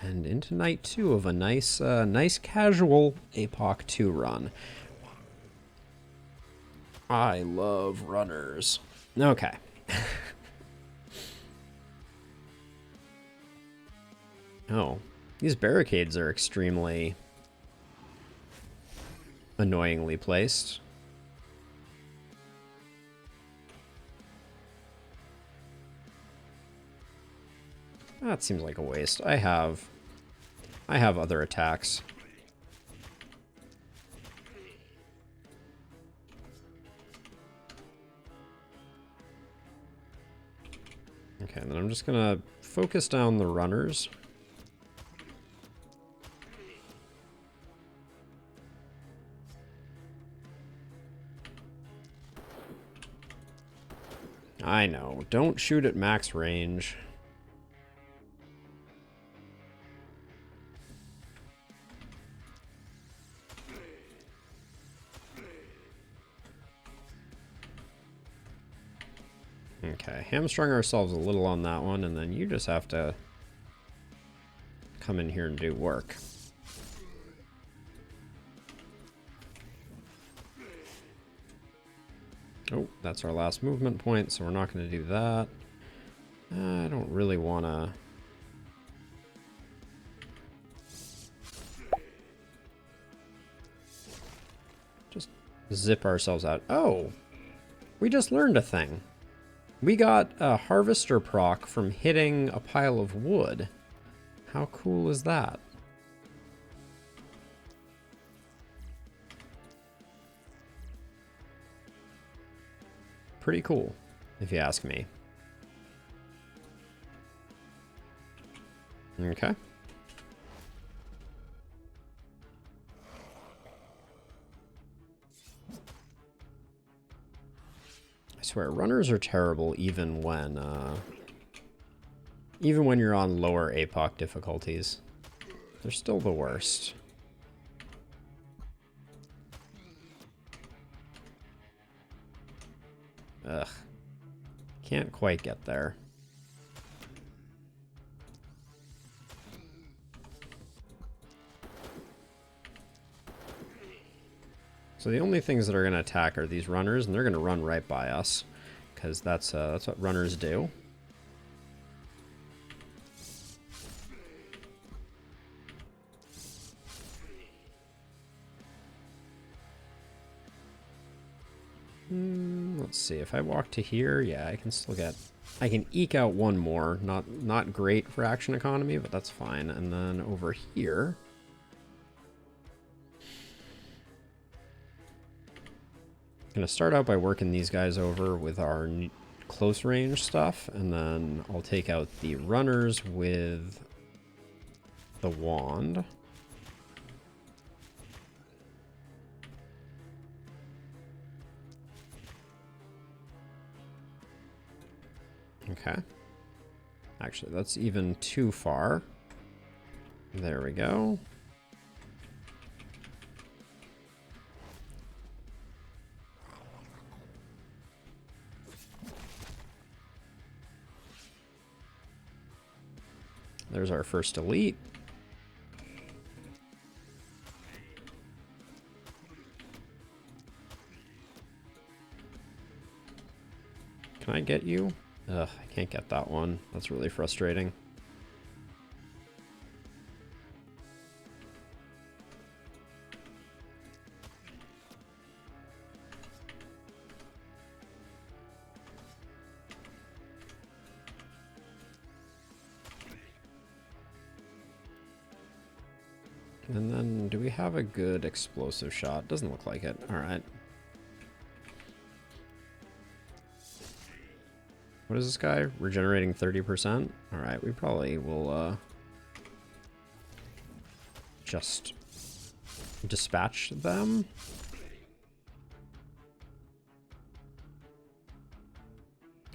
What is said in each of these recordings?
And into night 2 of a nice casual APOC 2 run. I love runners. Okay. Oh, these barricades are extremely annoyingly placed. That seems like a waste. I have other attacks. Okay, then I'm just gonna focus down the runners. I know, don't shoot at max range. Okay, hamstrung ourselves a little on that one, and then you just have to come in here and do work. Oh, that's our last movement point, so we're not going to do that. I don't really want to... just zip ourselves out. Oh! We just learned a thing. We got a harvester proc from hitting a pile of wood. How cool is that? Pretty cool, if you ask me. Okay. I swear, runners are terrible even when you're on lower APOC difficulties. They're still the worst. Ugh. Can't quite get there. So the only things that are going to attack are these runners, and they're going to run right by us, because that's what runners do. Let's see, if I walk to here, yeah, I can still get... I can eke out one more. Not great for action economy, but that's fine. And then over here... I'm going to start out by working these guys over with our close range stuff, and then I'll take out the runners with the wand. Okay. Actually, that's even too far. There we go. There's our first elite. Can I get you? Ugh, I can't get that one. That's really frustrating. And then, do we have a good explosive shot? Doesn't look like it. Alright. What is this guy? Regenerating 30%? Alright, we probably will, just dispatch them.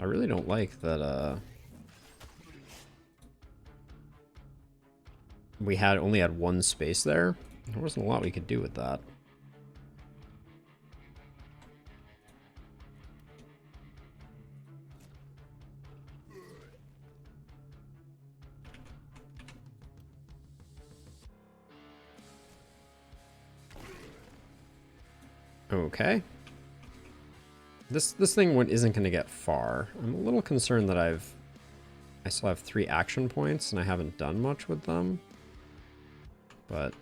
I really don't like that, we only had one space there. There wasn't a lot we could do with that. Okay. This thing isn't going to get far. I'm a little concerned that I still have 3 action points and I haven't done much with them. But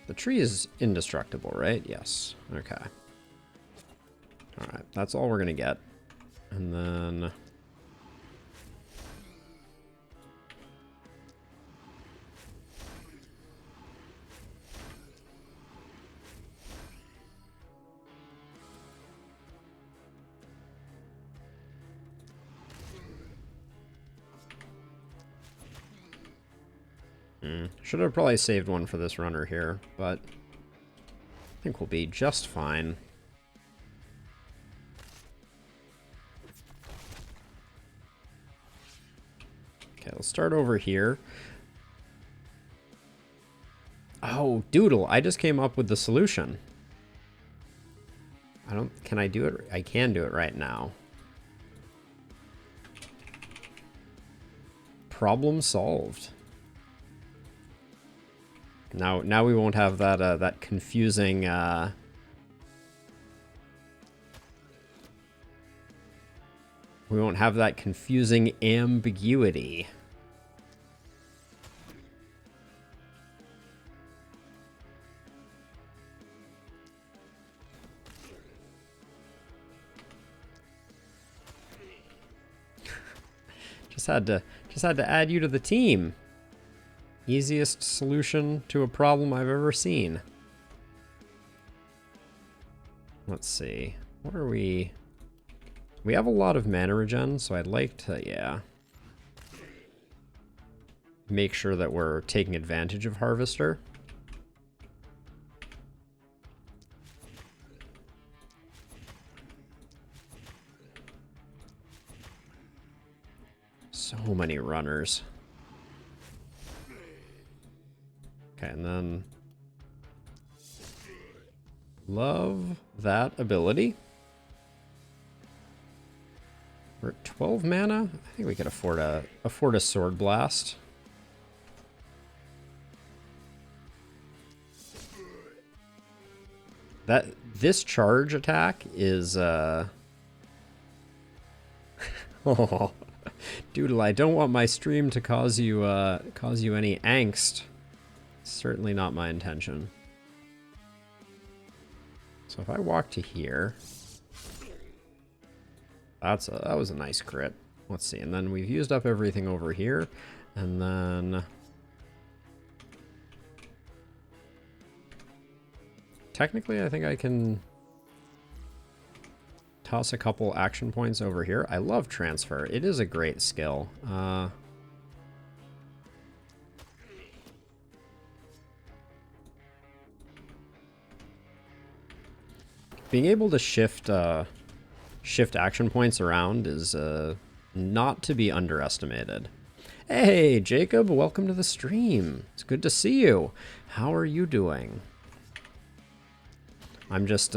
the tree is indestructible, right? Yes. Okay. All right. That's all we're going to get. And then should have probably saved one for this runner here, but I think we'll be just fine. Okay, let's start over here. Oh, Doodle, I just came up with the solution. Can I do it? I can do it right now. Problem solved. Now we won't have that that confusing we won't have that confusing ambiguity. Just had to add you to the team. Easiest solution to a problem I've ever seen. Let's see. What are we? We have a lot of mana regen, so I'd like to, yeah, make sure that we're taking advantage of Harvester. So many runners. Okay, and then love that ability. We're at 12 mana. I think we could afford a sword blast. This charge attack is oh, Doodle, I don't want my stream to cause you any angst. Certainly not my intention. So if I walk to here, that was a nice crit. Let's see, and then we've used up everything over here, and then technically I think I can toss a couple action points over here. I love transfer. It is a great skill. Being able to shift action points around is not to be underestimated. Hey, Jacob, welcome to the stream. It's good to see you. How are you doing? I'm just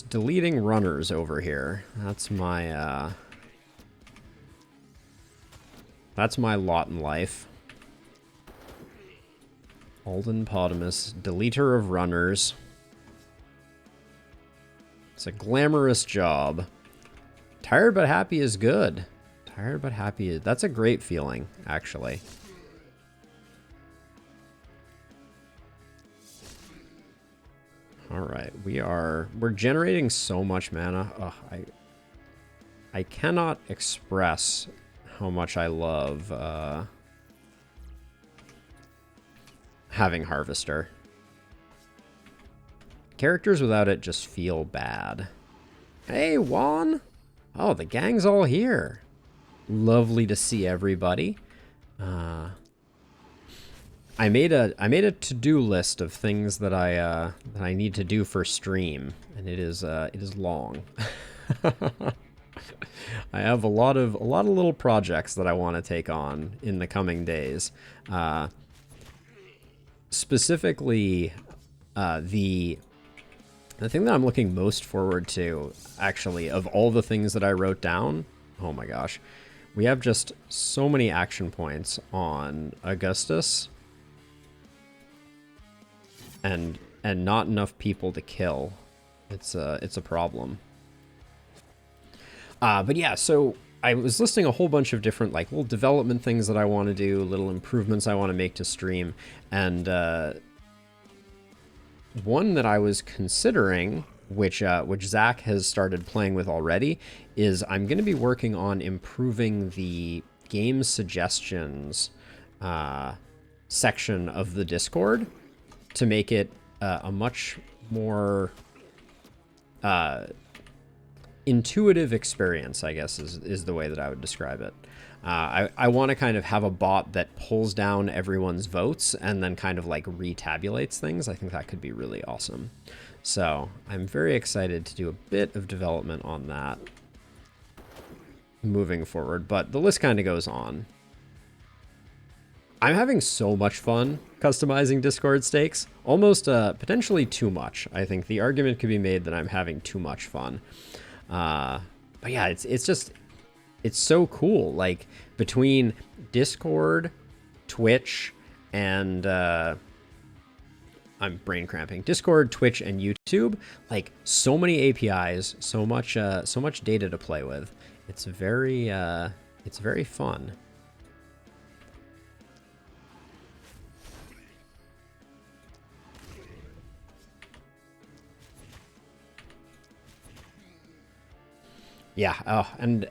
deleting runners over here. That's my lot in life. Alden Potamus, deleter of runners. It's a glamorous job. Tired but happy is good. Tired but happy is... That's a great feeling, actually. Alright, we're generating so much mana. Ugh, I cannot express how much I love having Harvester. Characters without it just feel bad. Hey, Juan! Oh, the gang's all here. Lovely to see everybody. I made a to-do list of things that I need to do for stream, and it is long. I have a lot of little projects that I want to take on in the coming days. Specifically, the The thing that I'm looking most forward to, actually, of all the things that I wrote down, oh my gosh, we have just so many action points on Augustus, and not enough people to kill. It's a problem. But yeah, so I was listing a whole bunch of different like little development things that I want to do, little improvements I want to make to stream, and one that I was considering, which Zach has started playing with already, is I'm going to be working on improving the game suggestions section of the Discord to make it a much more intuitive experience, I guess is the way that I would describe it. I want to kind of have a bot that pulls down everyone's votes and then kind of like retabulates things. I think that could be really awesome. So I'm very excited to do a bit of development on that moving forward, but the list kind of goes on. I'm having so much fun customizing Discord stakes, almost potentially too much. I think the argument could be made that I'm having too much fun. But yeah, it's so cool. Like between Discord, Twitch, and I'm brain cramping. Discord, Twitch, and YouTube. Like so many APIs, so much data to play with. It's very fun. Yeah. Oh, and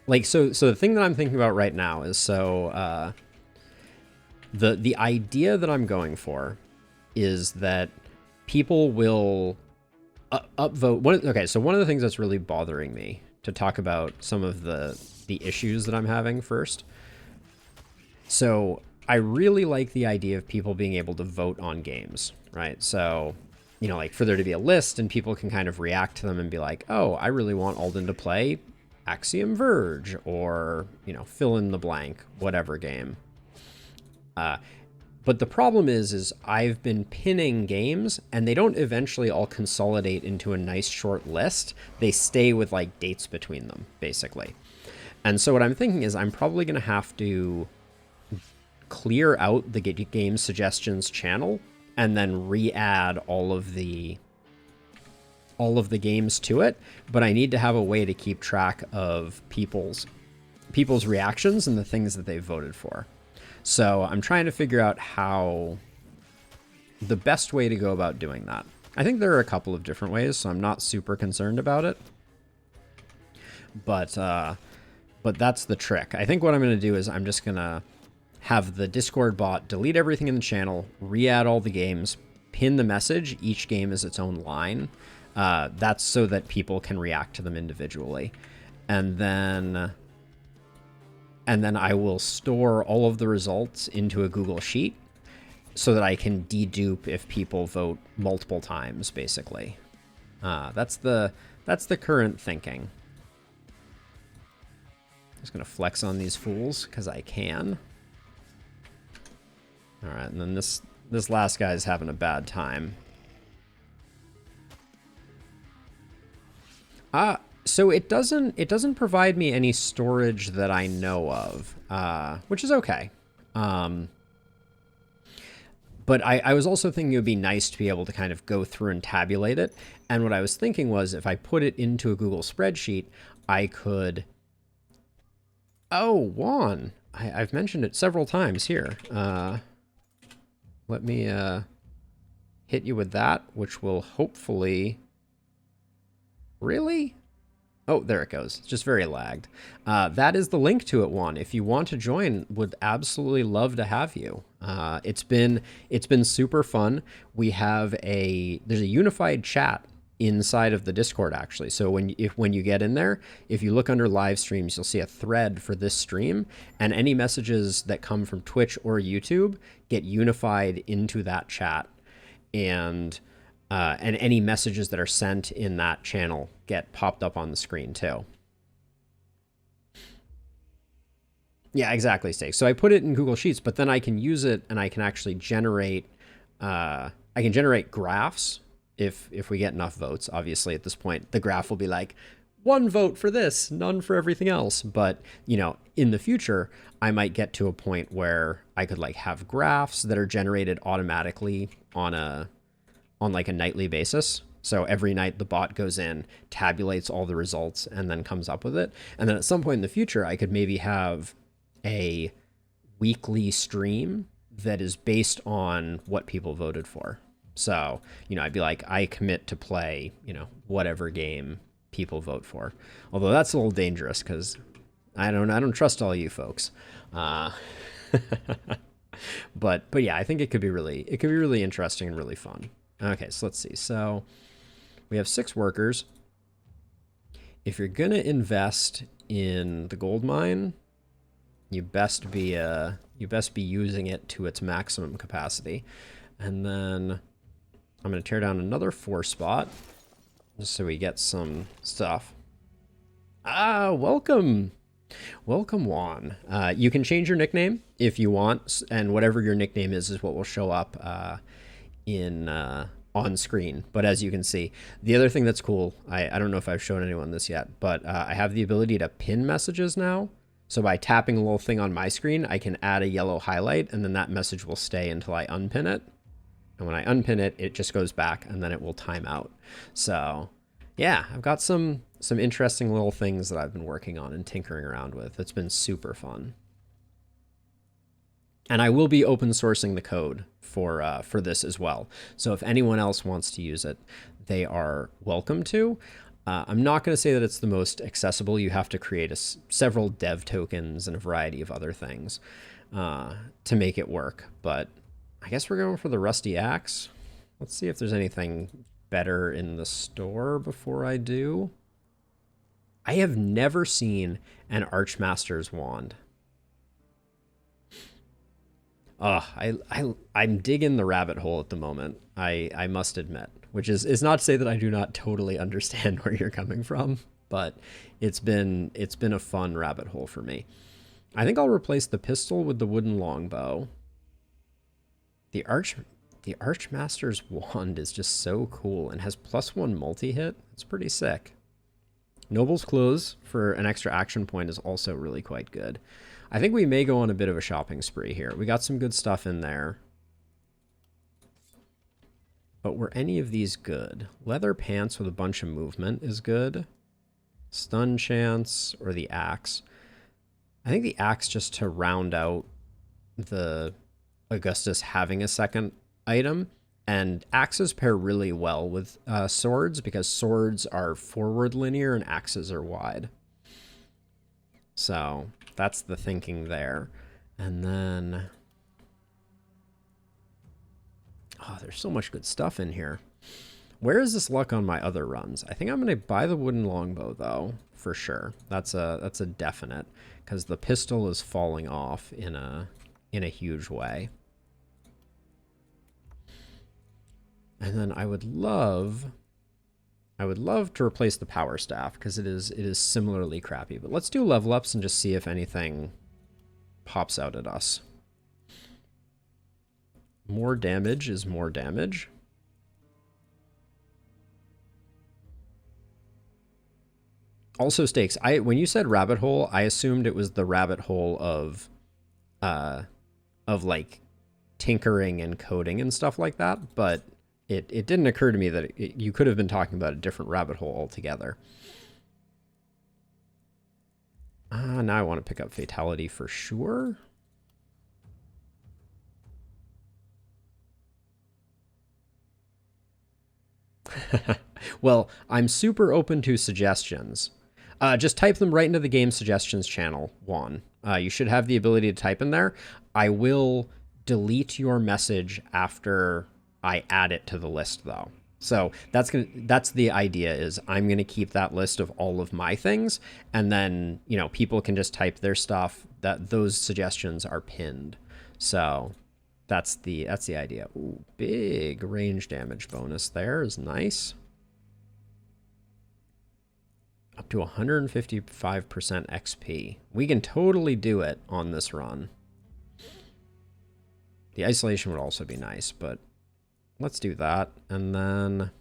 like so the thing that I'm thinking about right now is the idea that I'm going for is that people will upvote. Okay, so one of the things that's really bothering me, to talk about some of the issues that I'm having first. So I really like the idea of people being able to vote on games, right? So, you know, like for there to be a list and people can kind of react to them and be like, oh, I really want Alden to play Axiom Verge, or, you know, fill in the blank, whatever game. But the problem is I've been pinning games and they don't eventually all consolidate into a nice short list. They stay with like dates between them, basically. And so what I'm thinking is I'm probably going to have to clear out the game suggestions channel and then re-add all of the games to it. But I need to have a way to keep track of people's reactions and the things that they voted for. So I'm trying to figure out how the best way to go about doing that. I think there are a couple of different ways, so I'm not super concerned about it. But that's the trick. I think what I'm going to do is I'm just going to have the Discord bot delete everything in the channel, re-add all the games, pin the message. Each game is its own line. That's so that people can react to them individually. And then I will store all of the results into a Google Sheet so that I can dedupe if people vote multiple times, basically. That's the current thinking. I'm just going to flex on these fools because I can. All right, and then this last guy's having a bad time. So it doesn't provide me any storage that I know of, which is okay. But I was also thinking it would be nice to be able to kind of go through and tabulate it. And what I was thinking was if I put it into a Google spreadsheet, I could... Oh, Juan. I've mentioned it several times here. Let me hit you with that, which will hopefully... Really? Oh, there it goes. It's just very lagged. That is the link to it, Juan. If you want to join, would absolutely love to have you. It's been super fun. We have there's a unified chat inside of the Discord, actually. So when you get in there, if you look under live streams, you'll see a thread for this stream, and any messages that come from Twitch or YouTube get unified into that chat, and any messages that are sent in that channel get popped up on the screen too. Yeah, exactly, Steak. So I put it in Google Sheets, but then I can use it and I can actually generate, I can generate graphs if we get enough votes. Obviously, at this point, the graph will be like, one vote for this, none for everything else. But, in the future, I might get to a point where I could like have graphs that are generated automatically on like a nightly basis. So every night the bot goes in, tabulates all the results, and then comes up with it. And then at some point in the future, I could maybe have a weekly stream that is based on what people voted for. So, I'd be like, I commit to play, whatever game people vote for. Although that's a little dangerous because I don't trust all you folks. But yeah, I think it could be really interesting and really fun. Okay, so let's see. So we have 6 workers. If you're gonna invest in the gold mine, you best be using it to its maximum capacity. And then I'm gonna tear down another 4 spot just so we get some stuff. Welcome. Welcome, Juan. You can change your nickname if you want, and whatever your nickname is what will show up on screen. But as you can see, the other thing that's cool, I don't know if I've shown anyone this yet, but I have the ability to pin messages now. So by tapping a little thing on my screen, I can add a yellow highlight, and then that message will stay until I unpin it. And when I unpin it, it just goes back, and then it will time out. So yeah, I've got some interesting little things that I've been working on and tinkering around with. It's been super fun. And I will be open sourcing the code for this as well. So if anyone else wants to use it, they are welcome to. I'm not going to say that it's the most accessible. You have to create several dev tokens and a variety of other things to make it work. But I guess we're going for the rusty axe. Let's see if there's anything better in the store before I do. I have never seen an Archmaster's wand. I'm digging the rabbit hole at the moment. I must admit, which is not to say that I do not totally understand where you're coming from, but it's been a fun rabbit hole for me. I think I'll replace the pistol with the wooden longbow. The Archmaster's wand is just so cool and has +1 multi-hit. It's pretty sick. Noble's clothes for an extra action point is also really quite good. I think we may go on a bit of a shopping spree here. We got some good stuff in there. But were any of these good? Leather pants with a bunch of movement is good. Stun chance or the axe. I think the axe just to round out the Augustus having a second item. And axes pair really well with swords because swords are forward linear and axes are wide. So that's the thinking there. And then, there's so much good stuff in here. Where is this luck on my other runs? I think I'm going to buy the wooden longbow though, for sure. That's a definite because the pistol is falling off in a huge way. And then I would love to replace the power staff because it is similarly crappy. But let's do level ups and just see if anything pops out at us. More damage is more damage. Also stakes. When you said rabbit hole, I assumed it was the rabbit hole of like tinkering and coding and stuff like that, but it didn't occur to me that you could have been talking about a different rabbit hole altogether. Now I want to pick up Fatality for sure. Well, I'm super open to suggestions. Just type them right into the game suggestions channel, Juan. You should have the ability to type in there. I will delete your message after I add it to the list though. So that's the idea is I'm going to keep that list of all of my things. And then, people can just type their stuff that those suggestions are pinned. So that's the idea. Ooh, big range damage bonus there is nice. Up to 155% XP. We can totally do it on this run. The isolation would also be nice, but let's do that. And then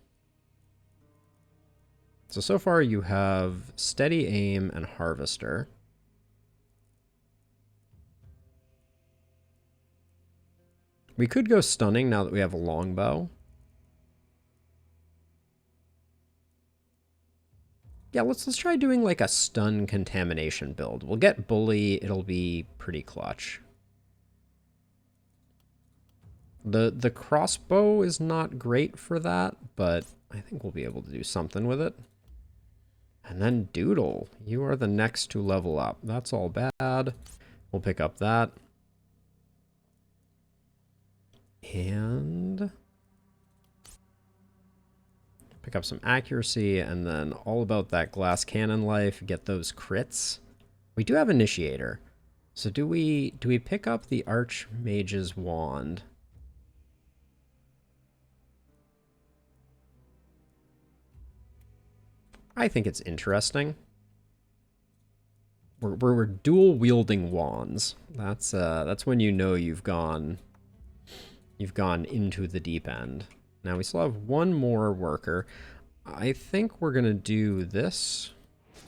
So far you have steady aim and harvester. We could go stunning now that we have a longbow. Yeah, let's try doing like a stun contamination build. We'll get bully, it'll be pretty clutch. The crossbow is not great for that, but I think we'll be able to do something with it. And then Doodle, you are the next to level up. That's all bad. We'll pick up that. And pick up some accuracy, and then all about that glass cannon life, get those crits. We do have initiator. So do we pick up the Archmage's wand? I think it's interesting. We're dual wielding wands. That's when you know you've gone into the deep end. Now we still have one more worker. I think we're gonna do this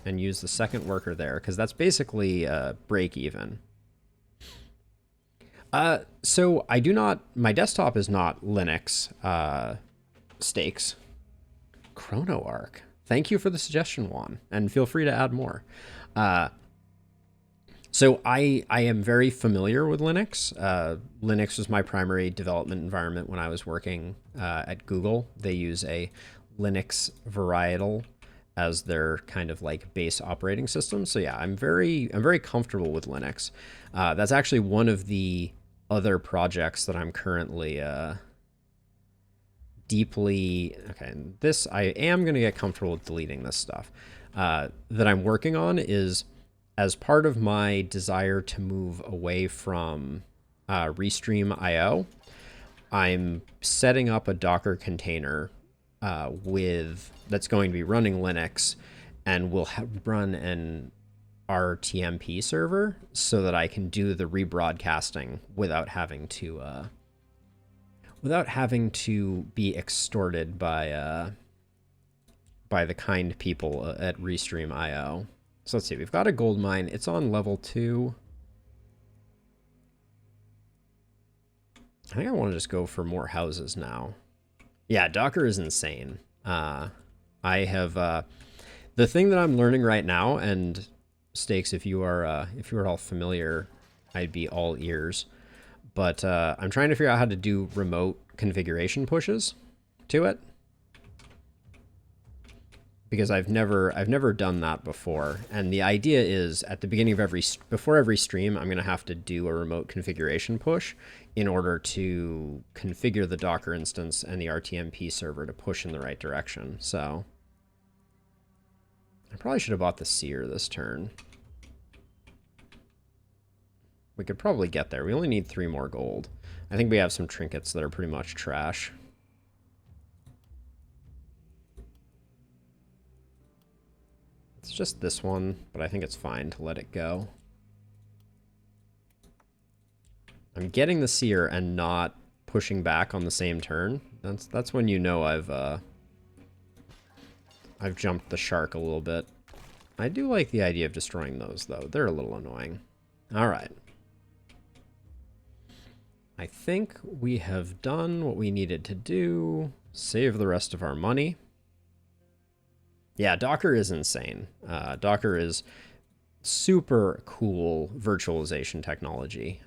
and use the second worker there, because that's basically break even. So I do not, my desktop is not Linux stakes. Chrono Arc. Thank you for the suggestion, Juan, and feel free to add more. So I am very familiar with Linux. Linux was my primary development environment when I was working at Google. They use a Linux varietal as their kind of like base operating system. So yeah, I'm very comfortable with Linux. That's actually one of the other projects that I'm currently deeply, okay, this, I am going to get comfortable with deleting this stuff that I'm working on is, as part of my desire to move away from Restream IO, I'm setting up a Docker container that's going to be running Linux, and will run an RTMP server so that I can do the rebroadcasting without having to be extorted by the kind people at Restream IO. So let's see, we've got a gold mine. It's on level 2. I think I want to just go for more houses now. Yeah, Docker is insane. I have the thing that I'm learning right now, and Stakes, if you are at all familiar, I'd be all ears. But I'm trying to figure out how to do remote configuration pushes to it, because I've never done that before. And the idea is, at the beginning of before every stream, I'm gonna have to do a remote configuration push in order to configure the Docker instance and the RTMP server to push in the right direction. So I probably should have bought the seer this turn. We could probably get there. We only need 3 more gold. I think we have some trinkets that are pretty much trash. It's just this one, but I think it's fine to let it go. I'm getting the seer and not pushing back on the same turn. That's when you know I've jumped the shark a little bit. I do like the idea of destroying those, though. They're a little annoying. All right. I think we have done what we needed to do. Save the rest of our money. Yeah, Docker is insane. Docker is super cool virtualization technology.